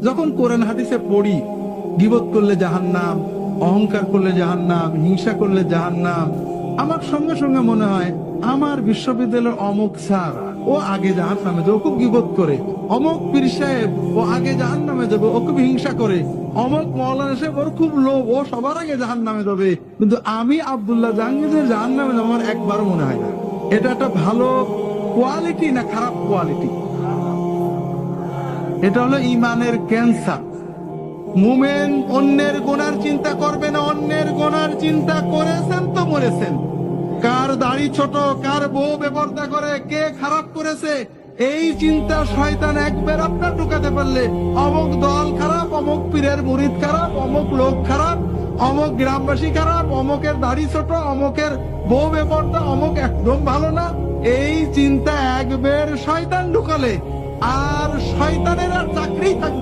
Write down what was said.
যখন কোরআন হাদিসে পড়ি গীবত করলে জাহান্নাম, অহংকার করলে জাহান্নাম, হিংসা করলে জাহান্নাম, আমার সঙ্গে সঙ্গে মনে হয় আমার বিশ্ববিদ্যালয়ের অমুক স্যার ও আগে জাহান্নামে যাবে, ও খুব গীবত করে। অমুক পীর সাহেব ও আগে জাহান্নামে যাবে, ও খুব হিংসা করে। অমুক মাওলানা সাহেব ওর খুব লোভ, ও সবার আগে জাহান্নামে যাবে। কিন্তু আমি আব্দুল্লাহ জাহাঙ্গীর জাহান্নামে যাবো আমার একবারও মনে হয় না। এটা একটা ভালো কোয়ালিটি না খারাপ কোয়ালিটি? এটা হলো ইমানের ক্যান্সার। মুমেন অন্যের গোনার চিন্তা করবে না, অন্যের গোনার চিন্তা করেছেন তো মরেছেন। কার দাড়ি ছোট, কার বউ বেপরদা করে, কে খারাপ করেছে, এই চিন্তা শয়তান একবার আপনার ঢুকাতে পারলে অমুক দল খারাপ, অমুক পীরের মুরিদ খারাপ, অমুক লোক খারাপ, অমুক গ্রামবাসী খারাপ, অমুকের দাড়ি ছোট, অমুকের বউ বেপরদা, অমুক একদম ভালো না, এই চিন্তা একবার শয়তান ঢুকালে আর শয়তানের আর চাকরি থাকবে